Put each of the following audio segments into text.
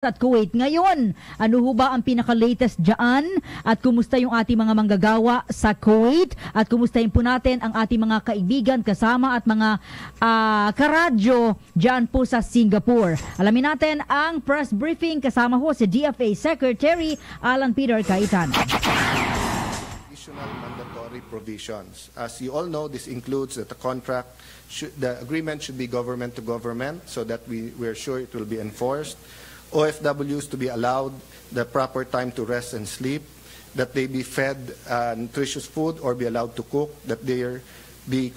at Kuwait ngayon. Ano ho ba ang pinaka-latest dyan? At kumusta yung ating mga manggagawa sa Kuwait? At kumustahin po natin ang ating mga kaibigan, kasama at mga karadyo dyan po sa Singapore. Alamin natin ang press briefing kasama ho si DFA Secretary Alan Peter Caitan. Additional mandatory provisions. As you all know, this includes that the agreement should be government to government so that we're sure it will be enforced. OFWs to be allowed the proper time to rest and sleep, that they be fed nutritious food or be allowed to cook, that there be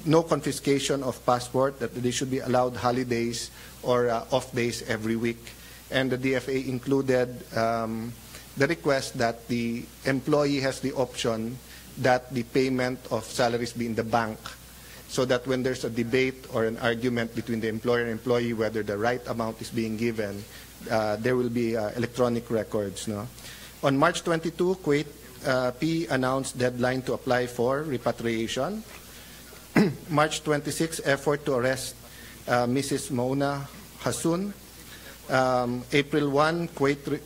no confiscation of passport, that they should be allowed holidays or off days every week. And the DFA included the request that the employee has the option that the payment of salaries be in the bank, so that when there's a debate or an argument between the employer and employee whether the right amount is being given, there will be electronic records. No? On March 22, Kuwait P announced deadline to apply for repatriation. March 26, effort to arrest Mrs. Mona Hassoun. April 1, Kuwait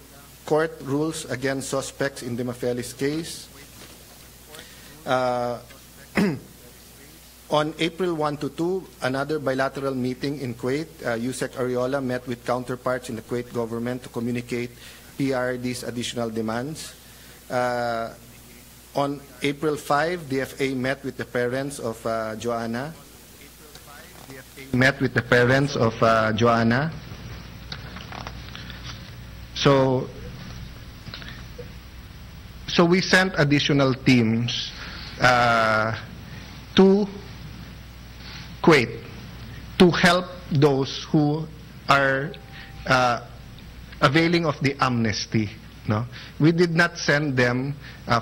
court rules against suspects in Dimafeli's case. On April 1 to 2, another bilateral meeting in Kuwait. Yusek Ariola met with counterparts in the Kuwait government to communicate PRD's additional demands. On April 5, DFA met with the parents of Joanna. So we sent additional teams to Kuwait to help those who are availing of the amnesty. No? We did not send them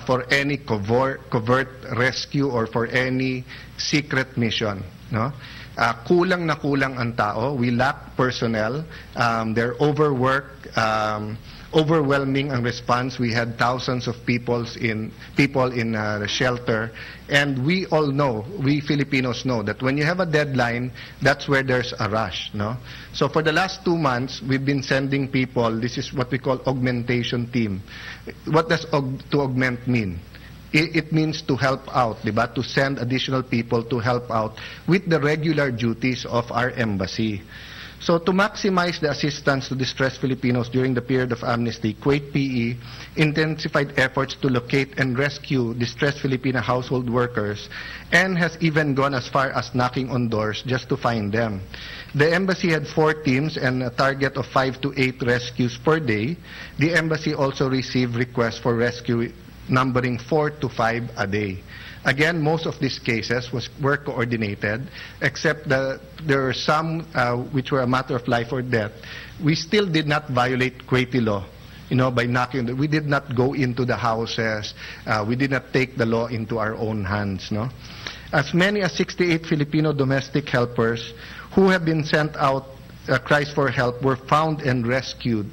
for any covert rescue or for any secret mission. No? Kulang na kulang ang tao. We lack personnel. They're overworked. Overwhelming ang response. We had thousands of people in the shelter, and we all know, we Filipinos know, that when you have a deadline, that's where there's a rush. No? So for the last 2 months, we've been sending people. This is what we call augmentation team. What does to augment mean? It means to help out, diba? To send additional people to help out with the regular duties of our embassy. So to maximize the assistance to distressed Filipinos during the period of amnesty, Kuwait PE intensified efforts to locate and rescue distressed Filipino household workers and has even gone as far as knocking on doors just to find them. The embassy had 4 teams and a target of 5 to 8 rescues per day. The embassy also received requests for rescue numbering 4 to 5 a day. Again, most of these cases were coordinated, except that there are some which were a matter of life or death. We still did not violate Kuwaiti law, by knocking. We did not go into the houses. We did not take the law into our own hands. No? As many as 68 Filipino domestic helpers who have been sent out cries for help were found and rescued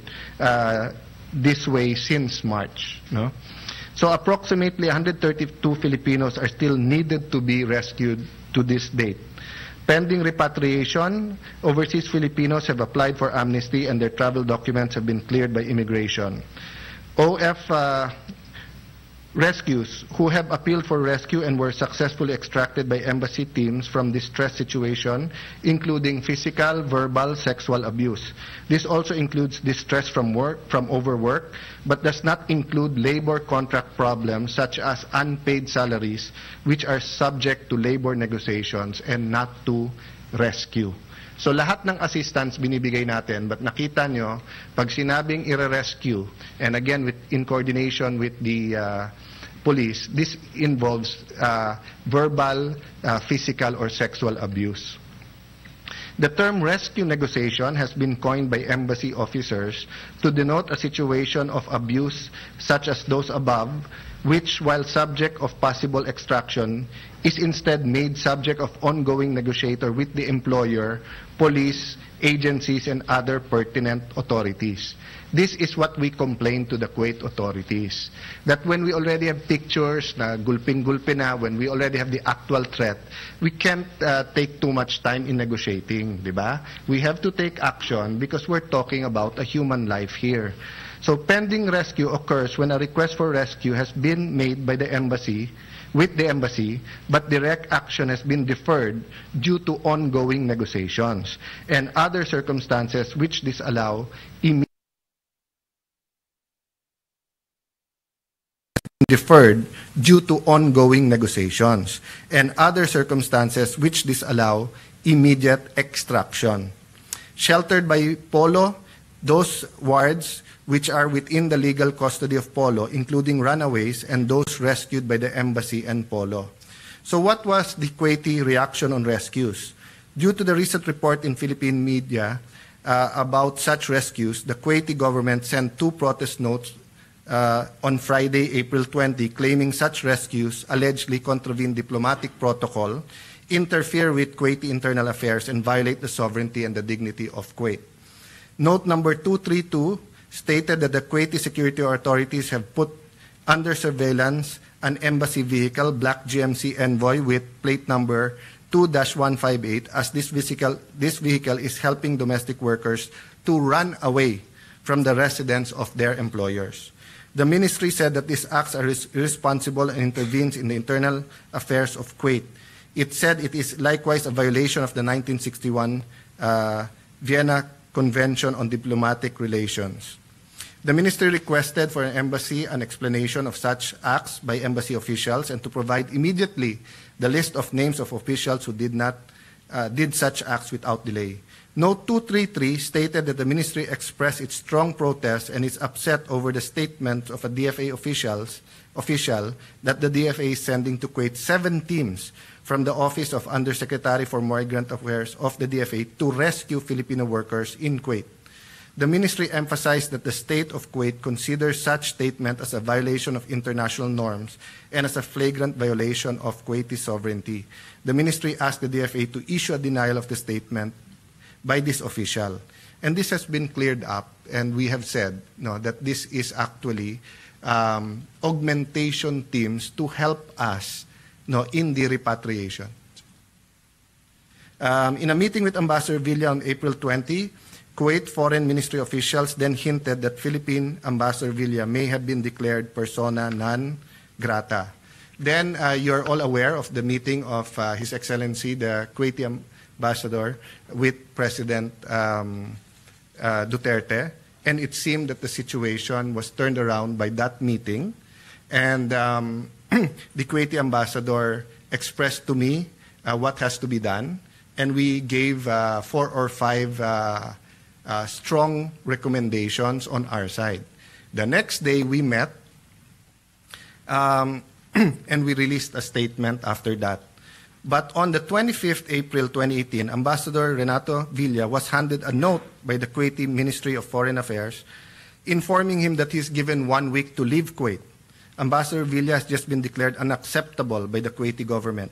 this way since March. No? So approximately 132 Filipinos are still needed to be rescued to this date. Pending repatriation, overseas Filipinos have applied for amnesty and their travel documents have been cleared by immigration. OF rescues who have appealed for rescue and were successfully extracted by embassy teams from distress situation, including physical, verbal, sexual abuse. This also includes distress from overwork, but does not include labor contract problems such as unpaid salaries, which are subject to labor negotiations and not to rescue. So lahat ng assistance binibigay natin, but nakita nyo, pag sinabing i-rescue, and again in coordination with the police, this involves verbal, physical, or sexual abuse. The term rescue negotiation has been coined by embassy officers to denote a situation of abuse such as those above, which, while subject of possible extraction, is instead made subject of ongoing negotiator with the employer, police, agencies, and other pertinent authorities. This is what we complain to the Kuwait authorities, that when we already have pictures na gulping-gulpi na, when we already have the actual threat, we can't take too much time in negotiating, di ba? We have to take action because we're talking about a human life here. So pending rescue occurs when a request for rescue has been made by the embassy, with the embassy, but direct action has been deferred due to ongoing negotiations and other circumstances which disallow deferred due to ongoing negotiations and other circumstances which disallow immediate extraction. Sheltered by Polo, those wards which are within the legal custody of Polo, including runaways and those rescued by the embassy and Polo. So what was the Kuwaiti reaction on rescues? Due to the recent report in Philippine media about such rescues, the Kuwaiti government sent 2 protest notes on Friday, April 20, claiming such rescues allegedly contravene diplomatic protocol, interfere with Kuwaiti internal affairs, and violate the sovereignty and the dignity of Kuwait. Note number 232 stated that the Kuwaiti security authorities have put under surveillance an embassy vehicle, Black GMC Envoy, with plate number 2-158, as this vehicle is helping domestic workers to run away from the residence of their employers. The ministry said that these acts are irresponsible and intervenes in the internal affairs of Kuwait. It said it is likewise a violation of the 1961 Vienna Convention on Diplomatic Relations. The ministry requested for an embassy an explanation of such acts by embassy officials and to provide immediately the list of names of officials who did such acts without delay. Note 233 stated that the ministry expressed its strong protest and is upset over the statement of a DFA official that the DFA is sending to Kuwait 7 teams from the Office of Undersecretary for Migrant Affairs of the DFA to rescue Filipino workers in Kuwait. The ministry emphasized that the state of Kuwait considers such statement as a violation of international norms and as a flagrant violation of Kuwaiti sovereignty. The ministry asked the DFA to issue a denial of the statement by this official. And this has been cleared up, and we have said that this is actually augmentation teams to help us in the repatriation. In a meeting with Ambassador Villa on April 20, Kuwait Foreign Ministry officials then hinted that Philippine Ambassador Villa may have been declared persona non grata. Then you're all aware of the meeting of His Excellency, the Kuwaiti Ambassador, with President Duterte, and it seemed that the situation was turned around by that meeting, and the Kuwaiti Ambassador expressed to me what has to be done, and we gave 4 or 5 strong recommendations on our side. The next day we met, and we released a statement after that. But on the 25th April 2018, Ambassador Renato Villa was handed a note by the Kuwaiti Ministry of Foreign Affairs informing him that he's given 1 week to leave Kuwait. Ambassador Villa has just been declared unacceptable by the Kuwaiti government.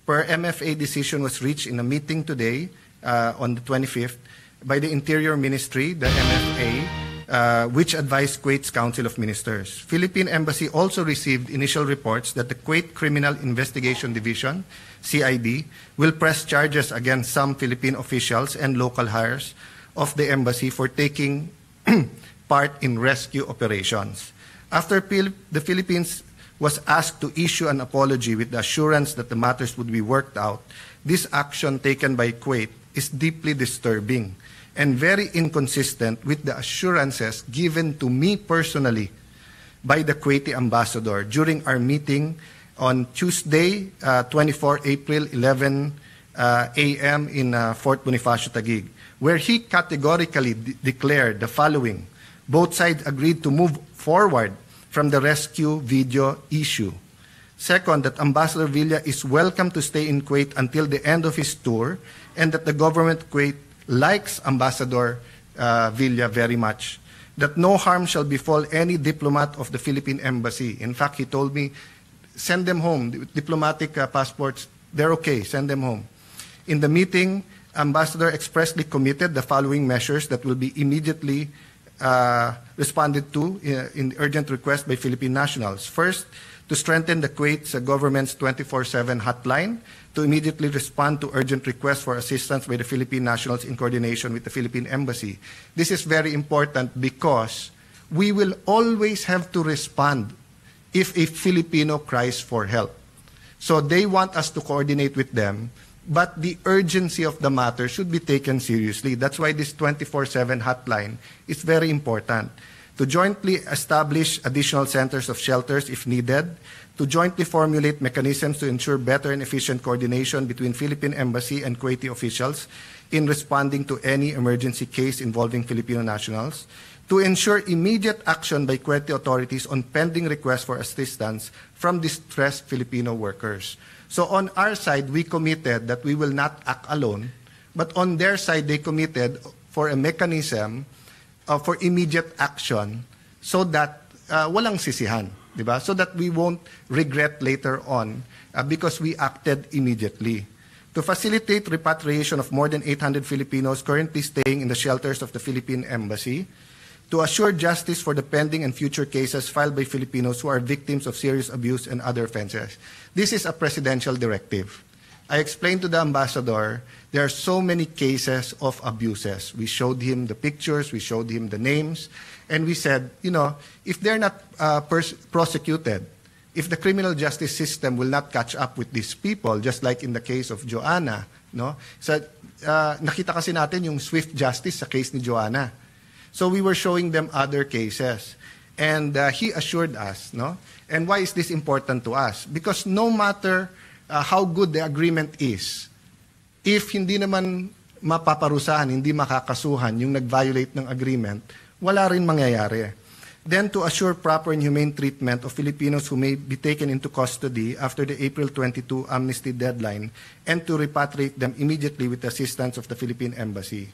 Per MFA decision was reached in a meeting today on the 25th by the Interior Ministry, the MFA, which advised Kuwait's Council of Ministers. Philippine Embassy also received initial reports that the Kuwait Criminal Investigation Division, CID, will press charges against some Philippine officials and local hires of the embassy for taking part in rescue operations. After the Philippines was asked to issue an apology with the assurance that the matters would be worked out, this action taken by Kuwait is deeply disturbing and very inconsistent with the assurances given to me personally by the Kuwaiti ambassador during our meeting on Tuesday, 24 April, 11 a.m. in Fort Bonifacio, Taguig, where he categorically declared the following: both sides agreed to move forward from the rescue video issue. Second, that Ambassador Villa is welcome to stay in Kuwait until the end of his tour, and that the government of Kuwait likes Ambassador Villa very much. that no harm shall befall any diplomat of the Philippine Embassy. In fact, he told me, send them home. Diplomatic passports, they're okay, send them home. In the meeting, Ambassador expressly committed the following measures that will be immediately responded to in urgent request by Philippine nationals. First, to strengthen the Kuwait's government's 24/7 hotline, to immediately respond to urgent requests for assistance by the Philippine nationals in coordination with the Philippine Embassy. This is very important because we will always have to respond if a Filipino cries for help. So they want us to coordinate with them, but the urgency of the matter should be taken seriously. That's why this 24/7 hotline is very important. To jointly establish additional centers of shelters if needed, to jointly formulate mechanisms to ensure better and efficient coordination between Philippine Embassy and Kuwaiti officials in responding to any emergency case involving Filipino nationals, to ensure immediate action by Kuwaiti authorities on pending requests for assistance from distressed Filipino workers. So on our side, we committed that we will not act alone, but on their side, they committed for a mechanism for immediate action so that walang sisihan, di ba? So that we won't regret later on because we acted immediately. To facilitate repatriation of more than 800 Filipinos currently staying in the shelters of the Philippine Embassy, to assure justice for the pending and future cases filed by Filipinos who are victims of serious abuse and other offenses. This is a presidential directive. I explained to the ambassador, there are so many cases of abuses. We showed him the pictures, we showed him the names, and we said, you know, if they're not prosecuted, if the criminal justice system will not catch up with these people, just like in the case of Joanna, no? So, nakita kasi natin yung swift justice sa case ni Joanna. So we were showing them other cases. And he assured us, no? And why is this important to us? Because no matter how good the agreement is, if hindi naman mapaparusahan, hindi makakasuhan yung nag-violate ng agreement, wala rin mangyayari. Then to assure proper and humane treatment of Filipinos who may be taken into custody after the April 22 amnesty deadline and to repatriate them immediately with the assistance of the Philippine Embassy.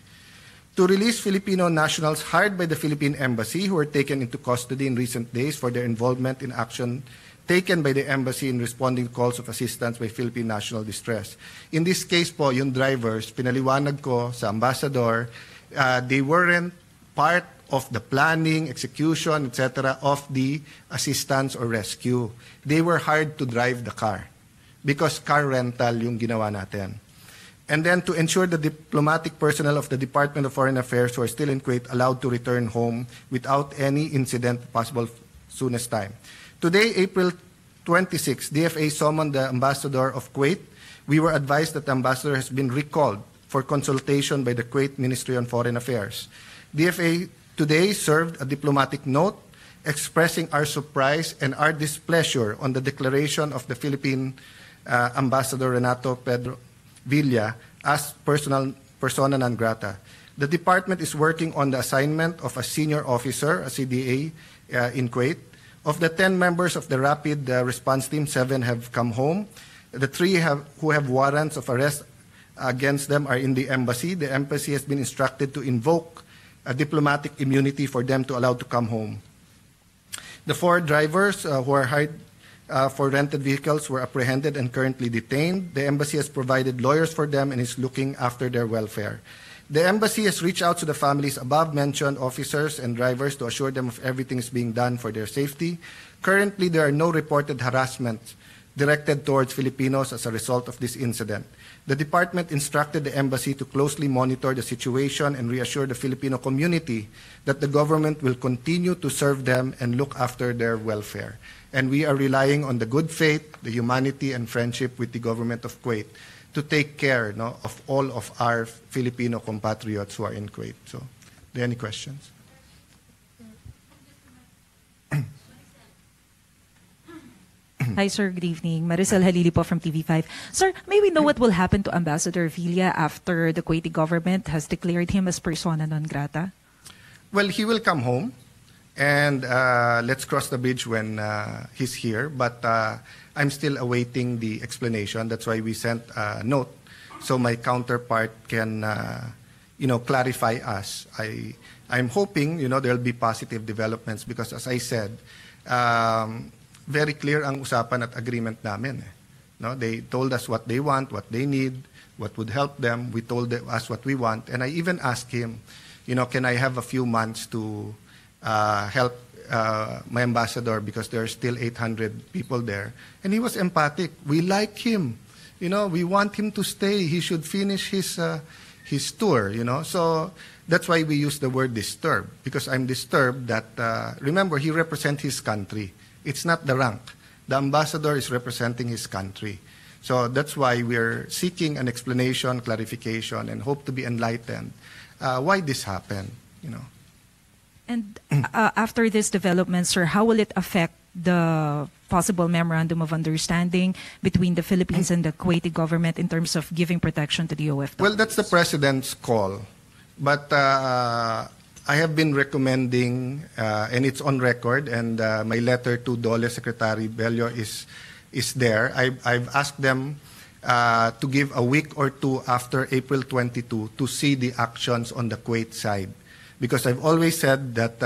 To release Filipino nationals hired by the Philippine Embassy who were taken into custody in recent days for their involvement in action taken by the embassy in responding to calls of assistance by Philippine national distress. In this case po, yung drivers, pinaliwanag ko sa ambassador, they weren't part of the planning, execution, etc. of the assistance or rescue. They were hired to drive the car because car rental yung ginawa natin. And then to ensure the diplomatic personnel of the Department of Foreign Affairs who are still in Kuwait allowed to return home without any incident possible soonest time. Today, April 26, DFA summoned the ambassador of Kuwait. We were advised that the ambassador has been recalled for consultation by the Kuwait Ministry on Foreign Affairs. DFA today served a diplomatic note expressing our surprise and our displeasure on the declaration of the Philippine Ambassador Renato Pedro Villa as persona non grata. The department is working on the assignment of a senior officer, a CDA, in Kuwait. Of the 10 members of the rapid response team, 7 have come home. The 3 who have warrants of arrest against them are in the embassy. The embassy has been instructed to invoke a diplomatic immunity for them to allow to come home. The 4 drivers who are hired for rented vehicles were apprehended and currently detained. The embassy has provided lawyers for them and is looking after their welfare. The embassy has reached out to the families above-mentioned officers and drivers to assure them of everything is being done for their safety. Currently, there are no reported harassment directed towards Filipinos as a result of this incident. The department instructed the embassy to closely monitor the situation and reassure the Filipino community that the government will continue to serve them and look after their welfare. And we are relying on the good faith, the humanity, and friendship with the government of Kuwait to take care, no, of all of our Filipino compatriots who are in Kuwait. So, are there any questions? Hi, sir. Good evening. Maricel Halili po from TV5. Sir, may we know what will happen to Ambassador Villa after the Kuwaiti government has declared him as persona non grata? Well, he will come home, and let's cross the bridge when he's here. But I'm still awaiting the explanation. That's why we sent a note so my counterpart can, clarify us. I'm hoping, there'll be positive developments because as I said, very clear ang usapan at agreement namin. No, they told us what they want, what they need, what would help them. We told us what we want, and I even asked him, can I have a few months to help my ambassador because there are still 800 people there, and he was empathic. We like him, we want him to stay. He should finish his tour, So that's why we use the word disturb, because I'm disturbed that remember, he represents his country. It's not the rank. The ambassador is representing his country. So that's why we're seeking an explanation, clarification, and hope to be enlightened why this happened, And after this development, sir, how will it affect the possible memorandum of understanding between the Philippines and the Kuwaiti government in terms of giving protection to the OFWs? Well, that's the president's call. But I have been recommending, and it's on record, and my letter to DOLE Secretary Bello is there. I've asked them to give a week or two after April 22 to see the actions on the Kuwait side. Because I've always said that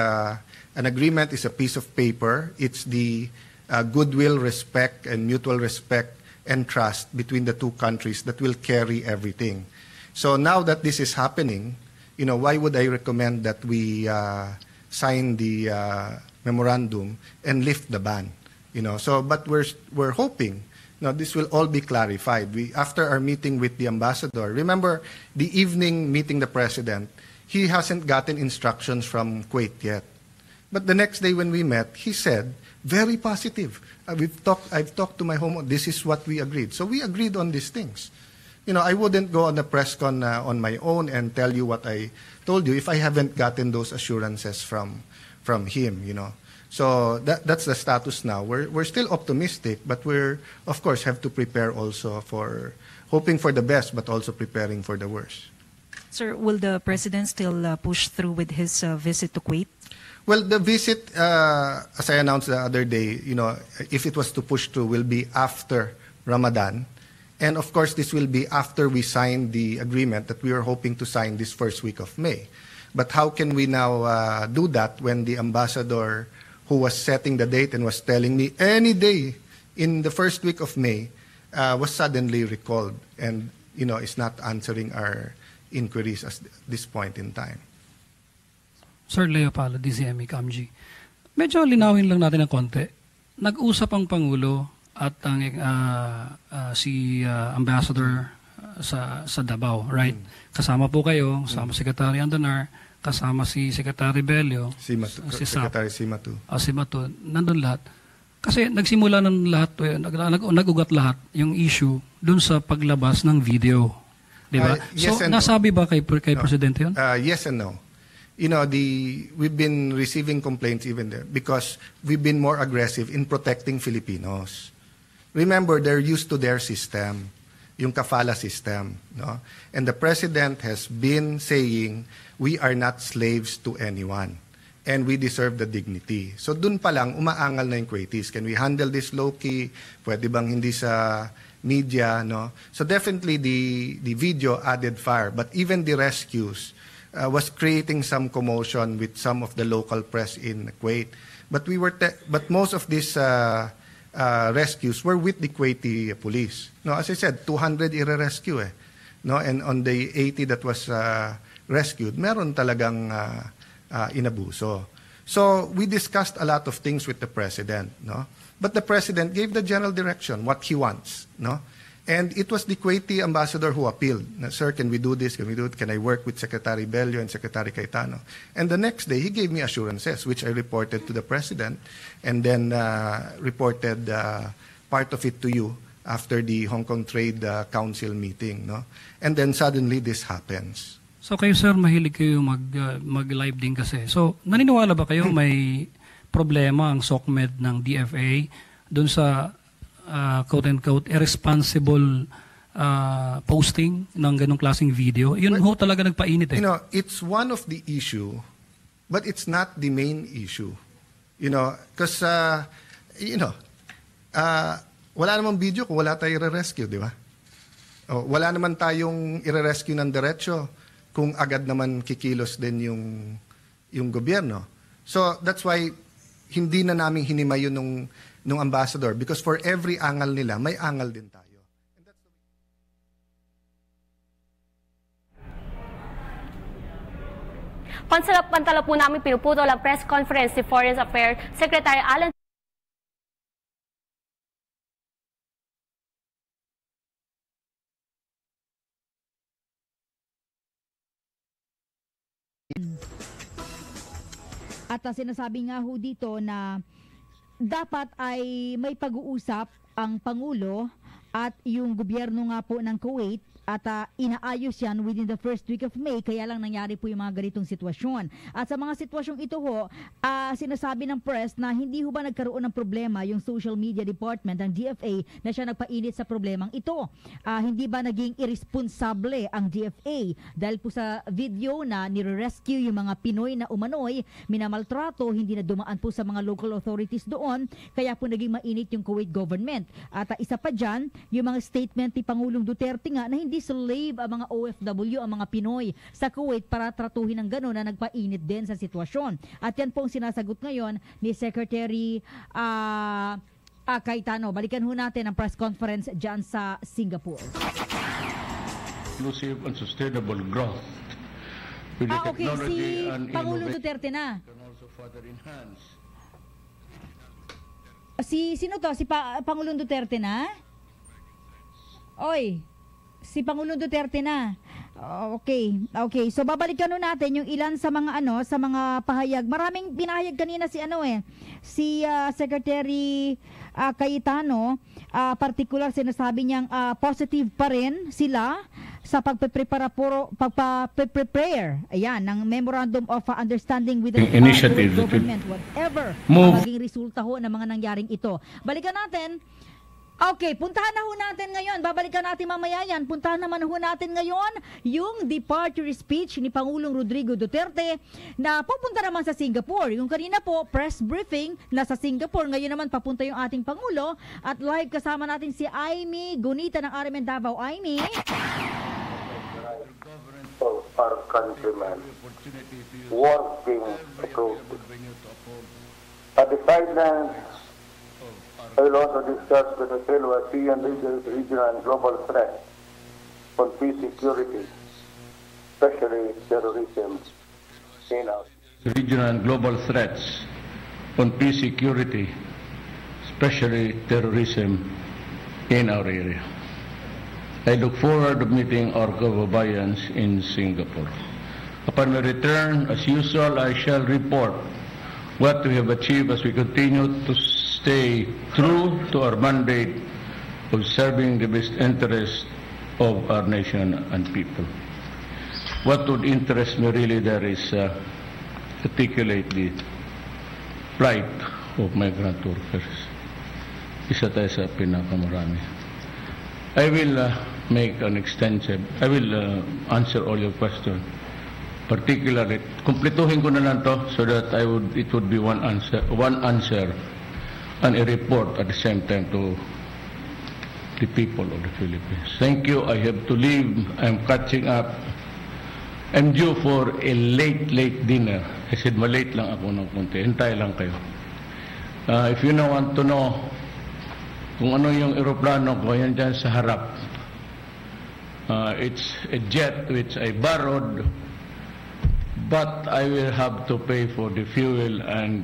an agreement is a piece of paper. It's the goodwill, respect, and mutual respect and trust between the two countries that will carry everything. So now that this is happening, why would I recommend that we sign the memorandum and lift the ban? But we're hoping this will all be clarified. After our meeting with the ambassador, remember the evening meeting the president, he hasn't gotten instructions from Kuwait yet. But the next day when we met, he said, very positive. I've talked to my home. This is what we agreed. So we agreed on these things. I wouldn't go on a press con on my own and tell you what I told you if I haven't gotten those assurances from him. So that's the status now. We're still optimistic, but we're of course have to prepare also for hoping for the best, but also preparing for the worst. Sir, will the president still push through with his visit to Kuwait? Well, the visit, as I announced the other day, if it was to push through, will be after Ramadan. And of course, this will be after we sign the agreement that we are hoping to sign this first week of May. But how can we now do that when the ambassador who was setting the date and was telling me any day in the first week of May was suddenly recalled and, is not answering our inquiries at this point in time? Sir Leo Pala, DZME, CAMG. Medyo linawin lang natin ng konti. Nag-usap ang Pangulo at ang si Ambassador sa Davao, right? Kasama po kayo, kasama Secretary Andonar, kasama si Secretary Bello, si Secretary Simatu. Simatu, nandun lahat. Kasi nagsimula ng lahat, nag-ugat lahat yung issue dun sa paglabas ng video. Diba? Yes, so, nasabi ba kay Presidente yun? Yes and no. We've been receiving complaints even there because we've been more aggressive in protecting Filipinos. Remember, they're used to their system, yung kafala system. No? And the President has been saying, we are not slaves to anyone. And we deserve the dignity. So dun pa lang, umaangal na yung Kuwaitis. Can we handle this low-key? Pwede bang hindi sa media? No? So definitely the video added fire. But even the rescues was creating some commotion with some of the local press in Kuwait. But most of these rescues were with the Kuwaiti police. No, as I said, 200 i-rescue eh. No, and on the 80 that was rescued, meron talagang inabuso. So we discussed a lot of things with the president, no? But the president gave the general direction, what he wants, no? And it was the Kuwaiti ambassador who appealed. Sir, can we do this? Can we do it? Can I work with Secretary Bello and Secretary Cayetano? And the next day, he gave me assurances, which I reported to the president, and then reported part of it to you after the Hong Kong Trade Council meeting, no? And then suddenly this happens. So kayo sir, mahilig kayo mag-live din kasi. So naniniwala ba kayo may problema ang SOCMED ng DFA doon sa quote-unquote irresponsible posting ng ganong klaseng video? Yun ho talaga nagpainit eh. It's one of the issue, but it's not the main issue. Because, wala namang video kung wala tayo i-rescue, di ba? Wala naman tayong i-rescue ng diretso kung agad naman kikilos din yung gobyerno. So that's why hindi na namin hinimay yun nung ambassador, because for every angal nila, may angal din tayo. Pansalap-pantala po namin pinuputol ang press conference si Foreign Affairs Secretary Alan At sinasabi nga ho dito na dapat ay may pag-uusap ang Pangulo at yung gobyerno nga po ng Kuwait at inaayos yan within the first week of May, kaya lang nangyari po yung mga ganitong sitwasyon. At sa mga sitwasyong ito ho, sinasabi ng press na hindi ho ba nagkaroon ng problema yung social media department ng DFA na siya nagpainit sa problemang ito. Hindi ba naging irresponsable ang DFA dahil po sa video na nire-rescue yung mga Pinoy na umano'y minamaltrato, hindi na dumaan po sa mga local authorities doon, kaya po naging mainit yung Kuwait government. At isa pa dyan, yung mga statement ni Pangulong Duterte nga na hindi slave ang mga OFW, ang mga Pinoy sa Kuwait para tratuhin ng gano'n na nagpainit din sa sitwasyon. At yan po ang sinasagot ngayon ni Secretary Cayetano. Balikan ho natin ang press conference dyan sa Singapore. Inclusive and sustainable growth with the Okay, technology si and Pangulong innovation Duterte na. can also further enhance. Sino to? Si Pangulong Duterte na? Oy, si Pangulong Duterte na. Okay. So babalikan nun natin yung ilan sa mga sa mga pahayag. Maraming pinahayag kanina si Secretary Cayetano, particular sinasabi niyang positive pa rin sila sa pagpe-prepare ng Memorandum of Understanding with the Initiative government, whatever move. maging resulta ho ng mga nangyaring ito. Balikan natin. Okay, puntahan na ho natin ngayon. Babalikan natin mamaya yan. Puntahan naman ho natin ngayon yung departure speech ni Pangulong Rodrigo Duterte na pupunta naman sa Singapore. Yung kanina po, press briefing na sa Singapore. Ngayon naman papunta yung ating Pangulo. At live kasama natin si Aimee Gunita ng RMN Davao. Aimee? Of our countrymen working to the sidelines. I will also discuss the diplomacy and regional and global threats on peace security, especially terrorism in our Regional and global threats on peace security, especially terrorism in our area. I look forward to meeting our kababayans in Singapore. Upon my return, as usual, I shall report what we have achieved as we continue to stay true to our mandate of serving the best interest of our nation and people. What would interest me really there is articulate the plight of migrant workers. Isa tayo sa pinakamarami. I will make an extensive, I will answer all your questions. Particularly, kumpletuhin ko na lang to so that it would be one answer and a report at the same time to the people of the Philippines. Thank you. I have to leave. I'm catching up. I'm due for a late dinner. I said, malate lang ako ng konti. Hintay lang kayo. If you now want to know kung ano yung aeroplano ko, yan dyan sa harap. It's a jet which I borrowed, but I will have to pay for the fuel and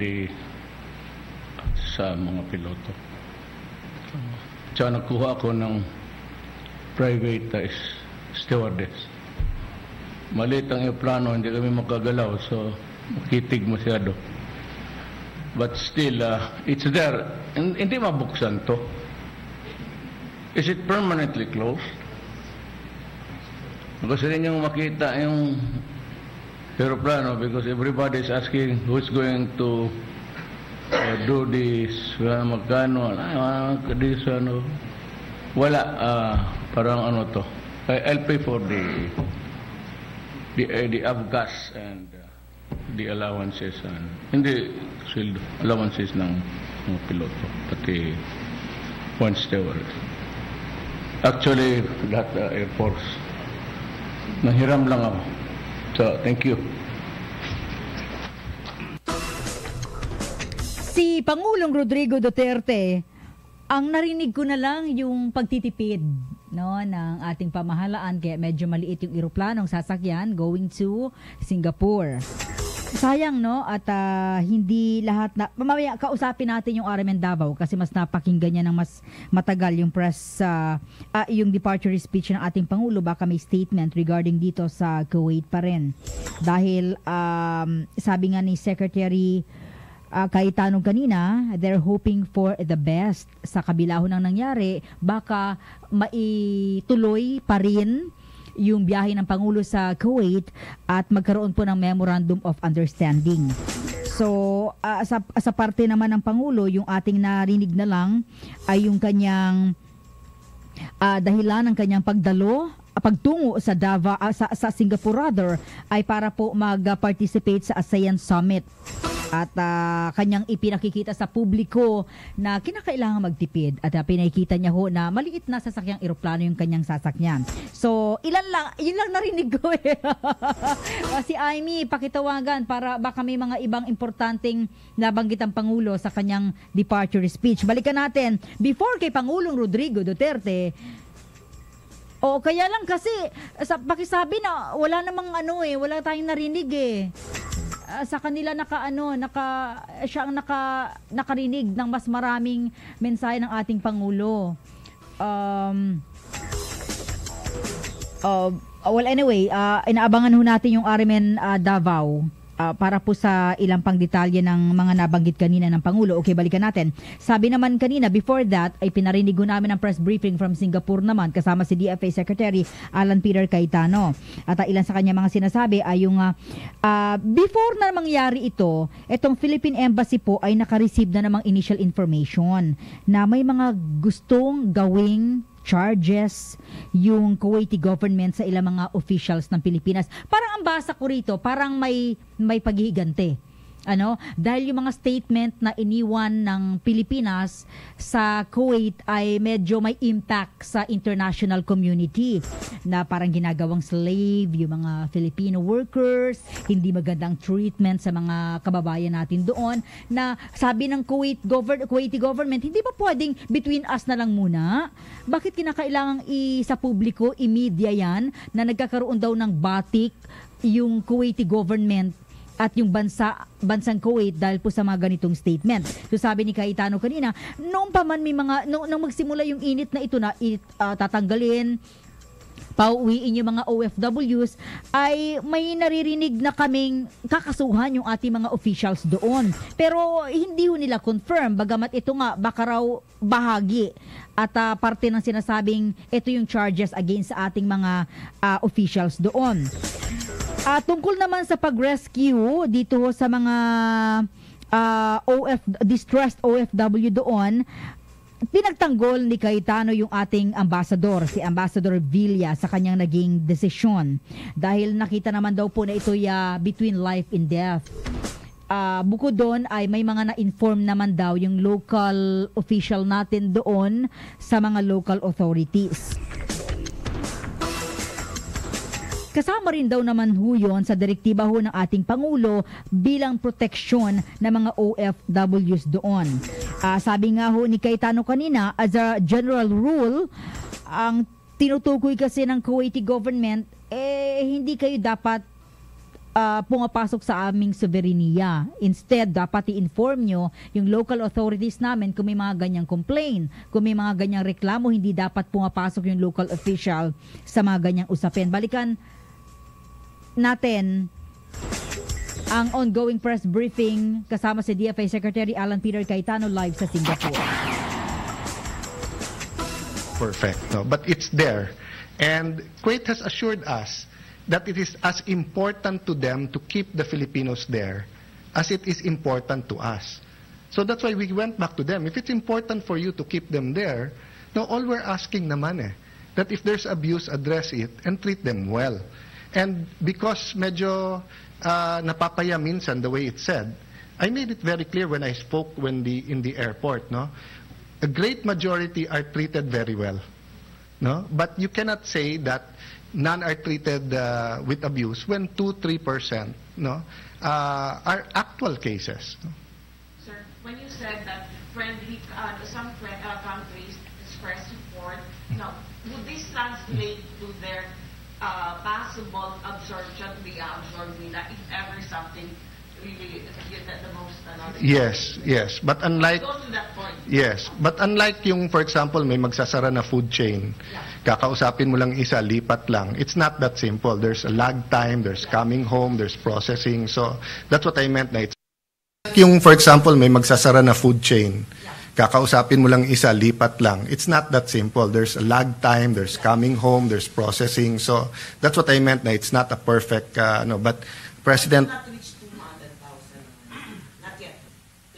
sa mga piloto. Tsaka nakuha ako ng private stewardess. Maliit ang aeroplano, hindi kami makagalaw, so makitig masyado. But still, it's there. Hindi mabuksan to. Is it permanently closed? Gusto rin yung makita yung aeroplano because everybody is asking who's going to do this, magkano, this, wala, parang ano to. I'll pay for the avgas and the allowances and hindi allowances ng mga piloto, pati one steward. Actually, lahat Air Force, nahiram lang ako. So, thank you. Si Pangulong Rodrigo Duterte, ang narinig ko na lang yung pagtitipid, no, ng ating pamahalaan, kaya medyo maliit yung eroplanong sasakyan going to Singapore. Sayang, no, at hindi lahat na, mamaya kausapin natin yung RMN Davao kasi mas napakinggan niya ng mas matagal yung press, yung departure speech ng ating Pangulo. Baka may statement regarding dito sa Kuwait pa rin. Dahil sabi nga ni Secretary Cayetano kanina, they're hoping for the best. Sa kabila ho ng nangyari, baka maituloy pa rin yung biyahe ng Pangulo sa Kuwait at magkaroon po ng Memorandum of Understanding. So, sa parte naman ng Pangulo, yung ating narinig na lang ay yung kanyang dahilan ng kanyang pagtungo sa sa Singapore rather, ay para po mag-participate sa ASEAN Summit. At kanyang ipinakikita sa publiko na kinakailangan magtipid at pinakikita niya ho na maliit na sasakyang eroplano yung kanyang sasakyan. So, yun lang narinig ko eh. Si Amy, pakitawagan para baka may mga ibang importanteng nabanggit ang Pangulo sa kanyang departure speech. Balikan natin, before kay Pangulong Rodrigo Duterte, kaya lang kasi pakisabi na wala namang wala tayong narinig eh. Sa kanila siya ang nakarinig ng mas maraming mensahe ng ating Pangulo. Well anyway, inaabangan ho natin yung RMN Davao para po sa ilang pang detalye ng mga nabanggit kanina ng Pangulo. Okay, balikan natin. Sabi naman kanina, before that, ay pinarinig ho namin ang press briefing from Singapore naman, kasama si DFA Secretary Alan Peter Cayetano. At ilan sa kanya mga sinasabi ay yung before na mangyari ito, itong Philippine Embassy po ay nakareceive na namang initial information na may mga gustong gawing charges yung Kuwaiti government sa ilang mga officials ng Pilipinas. Parang ang basa ko rito, parang may paghihigante. Dahil yung mga statement na iniwan ng Pilipinas sa Kuwait ay medyo may impact sa international community na parang ginagawang slave yung mga Filipino workers, hindi magandang treatment sa mga kababayan natin doon, na sabi ng Kuwaiti government, hindi ba pwedeng between us na lang muna? Bakit kinakailangang sa publiko, i-media yan, na nagkakaroon daw ng batik yung Kuwaiti government at yung bansang Kuwait dahil po sa mga ganitong statement. So sabi ni Cayetano kanina, noong pa man may mga, nung magsimula yung init na ito na tatanggalin, pauwiin yung mga OFWs, ay may naririnig na kaming kakasuhan yung ating mga officials doon. Pero hindi ho nila confirm, bagamat ito nga baka raw bahagi at parte ng sinasabing ito yung charges against sa ating mga officials doon. Tungkol naman sa pag-rescue dito sa mga distressed OFW doon, pinagtanggol ni Cayetano yung ating ambassador, si Ambassador Villa, sa kanyang naging desisyon. Dahil nakita naman daw po na ito'y between life and death. Bukod doon ay may mga na-inform naman daw yung local official natin doon sa mga local authorities. Kasama rin daw naman ho yun sa direktiba ho ng ating Pangulo bilang proteksyon ng mga OFWs doon. Sabi nga ho ni Cayetano kanina, as a general rule, ang tinutukoy kasi ng Kuwaiti government, hindi kayo dapat pumapasok sa aming soberenya. Instead, dapat i-inform nyo yung local authorities namin kung may mga ganyang complaint, kung may mga ganyang reklamo, hindi dapat pumapasok yung local official sa mga ganyang usapin. Balikan natin ang ongoing press briefing kasama si DFA Secretary Alan Peter Cayetano live sa Singapore. Perfect. No? But it's there. And Kuwait has assured us that it is as important to them to keep the Filipinos there as it is important to us. So that's why we went back to them. If it's important for you to keep them there, no, all we're asking naman that if there's abuse, address it and treat them well. And because medyo napapaya minsan the way it's said, I made it very clear when I spoke in the airport, no? A great majority are treated very well, no? But you cannot say that none are treated with abuse when 2-3% no, are actual cases. No? Sir, when you said that some countries express support, now, would this translate to their possible absorption, absorbed nila if ever something really the most Yes, but unlike goes to that point. yes, but unlike yung for example may magsasara na food chain, kakausapin mo lang isa, lipat lang. It's not that simple. There's a lag time, there's coming home, there's processing. So that's what I meant na it's yung for example may magsasara na food chain. Kakausapin mo lang isa, lipat lang. It's not that simple. There's a lag time, there's coming home, there's processing. So that's what I meant na it's not a perfect no, but President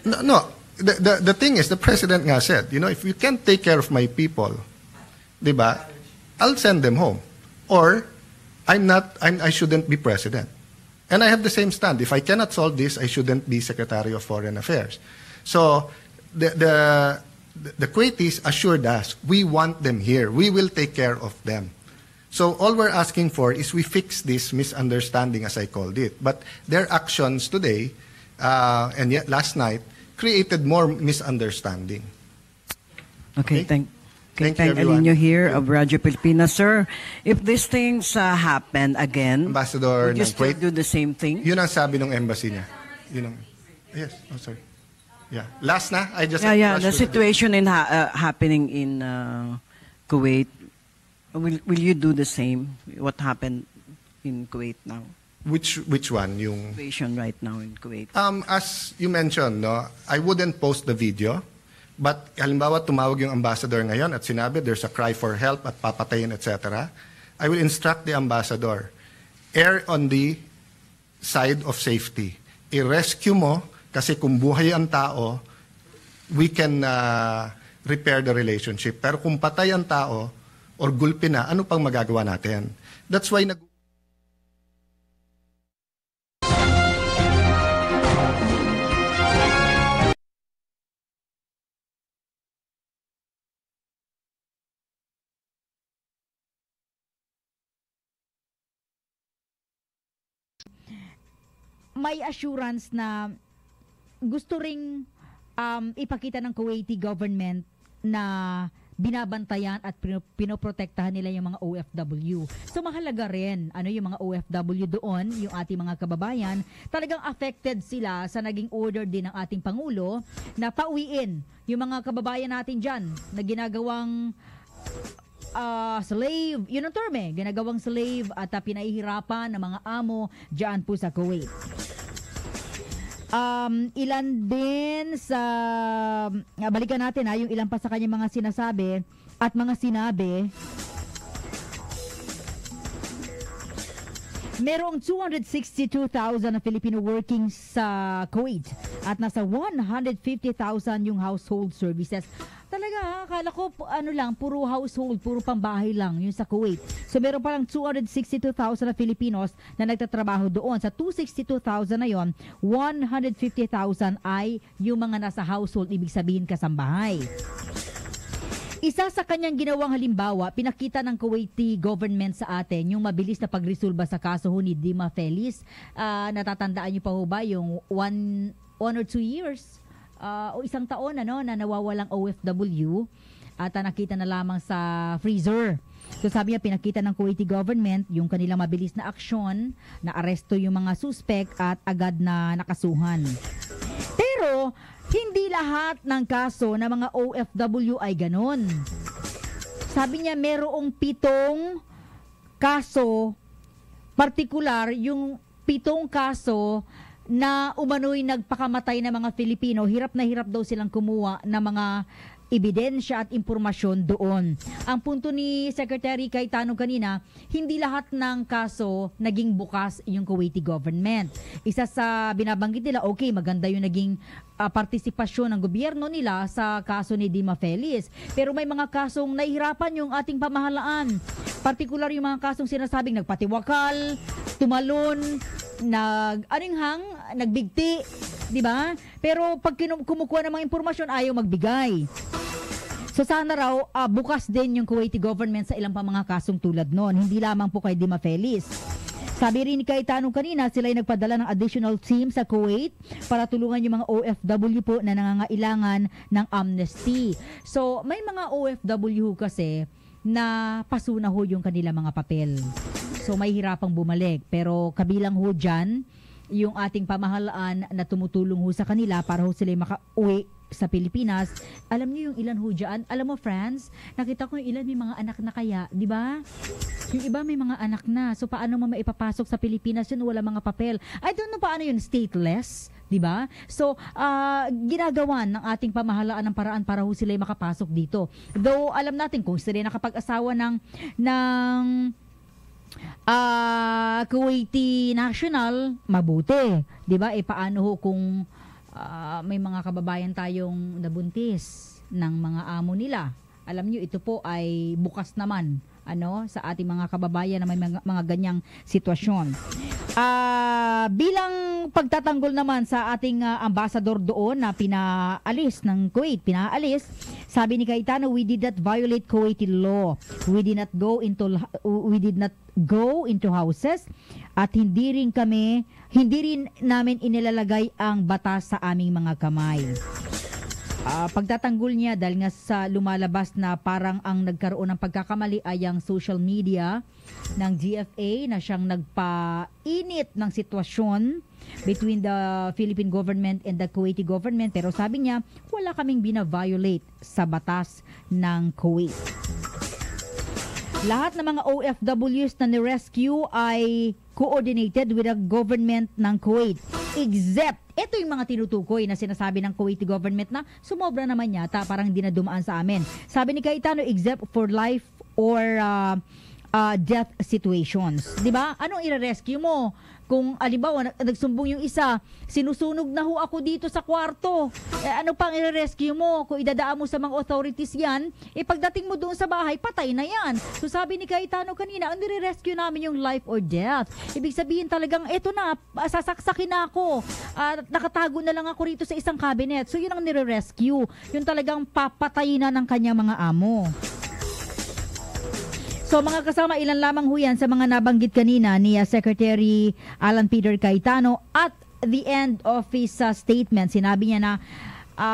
No. The thing is, the president nga said, if you can't take care of my people, diba, I'll send them home. Or, I shouldn't be president. And I have the same stand. If I cannot solve this, I shouldn't be Secretary of Foreign Affairs. So, the Kuwaitis assured us, we want them here. We will take care of them. So, all we're asking for is we fix this misunderstanding, as I called it. But their actions today, and yet last night, created more misunderstanding. Okay, thank you, everyone. Alino here of Radyo Pilipinas. Sir, if these things happen again, Ambassador would you ng still Kuwait, do the same thing? Yun ang sabi ng embassy niya. Yes, sorry. Yeah. Last na, I just... The situation happening in Kuwait, will you do the same? What happened in Kuwait now? Which one? Yung Situation right now in Kuwait. As you mentioned, no, I wouldn't post the video, but halimbawa tumawag yung ambassador ngayon at sinabi there's a cry for help at papatayin, etc. I will instruct the ambassador, err on the side of safety. I-rescue mo kasi kung buhay ang tao, we can repair the relationship. Pero kung patay ang tao or gulpi na, ano pang magagawa natin? That's why may assurance na gusto ring ipakita ng Kuwaiti government na binabantayan at pinoprotektahan nila yung mga OFW. So mahalaga rin yung mga OFW doon, yung ating mga kababayan, talagang affected sila sa naging order din ng ating Pangulo na pauwiin yung mga kababayan natin dyan na ginagawang slave, yun ang term ginagawang slave at pinahihirapan ng mga amo dyan po sa Kuwait. Ilan din sa balikan natin yung ilan pa sa kanyang mga sinasabi at mga sinabi. Merong 262,000 na Filipino working sa Kuwait at nasa 150,000 yung household services. Talaga, akala ko puro household, puro pambahay lang yung sa Kuwait. So meron palang 262,000 na Filipinos na nagtatrabaho doon. Sa 262,000 na yon, 150,000 ay yung mga nasa household, ibig sabihin kasambahay. Isa sa kanyang ginawang halimbawa, pinakita ng Kuwaiti government sa atin yung mabilis na pagresolba sa kaso ni Dima Feliz. Natatandaan niyo pa ho ba yung 1 or 2 years? O isang taon na nawawalang OFW at nakita na lamang sa freezer. So sabi niya, pinakita ng Kuwaiti government yung kanilang mabilis na aksyon, na aresto yung mga suspect at agad na nakasuhan. Pero hindi lahat ng kaso ng mga OFW ay ganon. Sabi niya, merong 7 kaso, partikular yung 7 kaso na umano'y nagpakamatay ng mga Filipino. Hirap na hirap daw silang kumuha ng mga ebidensya at impormasyon doon. Ang punto ni Secretary Cayetano kanina, hindi lahat ng kaso naging bukas yung Kuwaiti government. Isa sa binabanggit nila, okay, maganda yung naging partisipasyon ng gobyerno nila sa kaso ni Dima Feliz. Pero may mga kasong nahihirapan yung ating pamahalaan. Partikular yung mga kasong sinasabing nagpatiwakal, tumalon, nagbigti, di ba? Pero pag kumukuha ng mga impormasyon, ayaw magbigay. So sana raw bukas din yung Kuwaiti government sa ilang pa mga kasong tulad noon. Hindi lamang po kay Dima Feliz. Sabi rin ni Cayetano kanina, sila ay nagpadala ng additional team sa Kuwait para tulungan yung mga OFW po na nangangailangan ng amnesty. So may mga OFW kasi na pasuna ho yung kanila mga papel. So may hirapang bumalik. Pero kabilang ho dyan, yung ating pamahalaan na tumutulong ho sa kanila para ho sila makauwi sa Pilipinas. Alam niyo yung ilan ho dyan? Alam mo, friends, nakita ko yung ilan may mga anak na kaya, di ba? Yung iba may mga anak na. So paano mo maipapasok sa Pilipinas yun? Wala mga papel. I don't know paano yun, stateless, di ba? So ginagawan ng ating pamahalaan ng paraan para ho sila makapasok dito. Though alam natin kung sila nakapag-asawa ng Kuwaiti national, mabuti. 'Di ba? Paano ho kung may mga kababayan tayong nabuntis ng mga amo nila? Alam niyo ito po ay bukas naman sa ating mga kababayan na may mga ganyang sitwasyon. Bilang pagtatanggol naman sa ating ambassador doon na pinaalis ng Kuwait, sabi ni Cayetano, we did not violate Kuwaiti law. We did not go into houses at hindi rin namin inilalagay ang batas sa aming mga kamay. Pagtatanggol niya dahil nga sa lumalabas na parang ang nagkaroon ng pagkakamali ay ang social media ng GFA na siyang nagpainit ng sitwasyon between the Philippine government and the Kuwaiti government. Pero sabi niya, wala kaming bina-violate sa batas ng Kuwait. Lahat ng mga OFWs na ni-rescue ay coordinated with the government ng Kuwait. Except, ito yung mga tinutukoy na sinasabi ng Kuwaiti government na sumobra naman yata, parang hindi na dumaan sa amin. Sabi ni Cayetano, except for life or death situations. Diba? Anong i-rescue mo? Kung alimbawa nagsumbong yung isa, sinusunog na ho ako dito sa kwarto. Ano pang i-rescue mo? Kung idadaan mo sa mga authorities yan, pagdating mo doon sa bahay, patay na yan. So sabi ni Cayetano kanina, ang nire-rescue namin yung life or death. Ibig sabihin talagang, eto na, sasaksakin na ako. Nakatago na lang ako rito sa isang cabinet. So yun ang nire-rescue. Yun talagang papatayin na ng kanyang mga amo. So mga kasama, ilan lamang ho yan sa mga nabanggit kanina ni Secretary Alan Peter Cayetano. At the end of his statement, sinabi niya na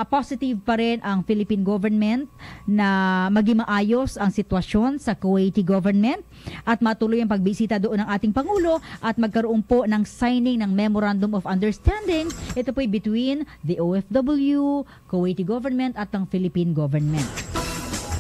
positive pa rin ang Philippine government na maging maayos ang sitwasyon sa Kuwaiti government at matuloy ang pagbisita doon ng ating Pangulo at magkaroon po ng signing ng Memorandum of Understanding. Ito po between the OFW, Kuwaiti government at ang Philippine government.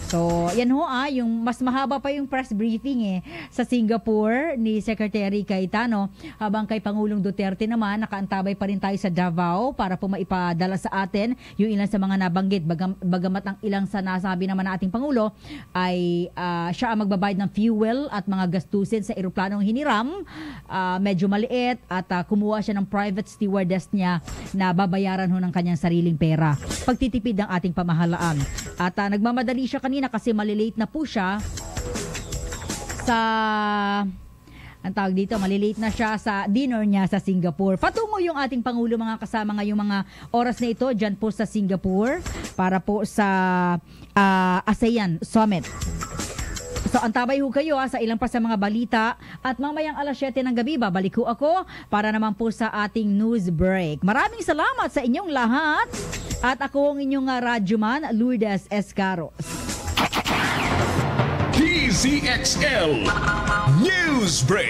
So, yan ho yung mas mahaba pa yung press briefing sa Singapore ni Secretary Cayetano, habang kay Pangulong Duterte naman nakaantabay pa rin tayo sa Davao para po maipadala sa atin yung ilan sa mga nabanggit. Bagamat ang ilang sa nasabi naman na ating Pangulo ay siya ang magbabayad ng fuel at mga gastusin sa eroplanong hiniram, medyo maliit at kumuha siya ng private stewardess niya na babayaran ho ng kanyang sariling pera. Pagtitipid ng ating pamahalaan. At nagmamadali siya kanina kasi malilate na po siya malilate na siya sa dinner niya sa Singapore. Patungo yung ating Pangulo, mga kasama, ngayong mga oras na ito dyan po sa Singapore para po sa ASEAN Summit. So antabay ho kayo sa ilang pa sa mga balita at mamayang alas 7 ng gabi babalik ho ako para naman po sa ating news break. Maraming salamat sa inyong lahat at ako ang inyong radyoman, Lourdes Escaros. Dzxl News Break.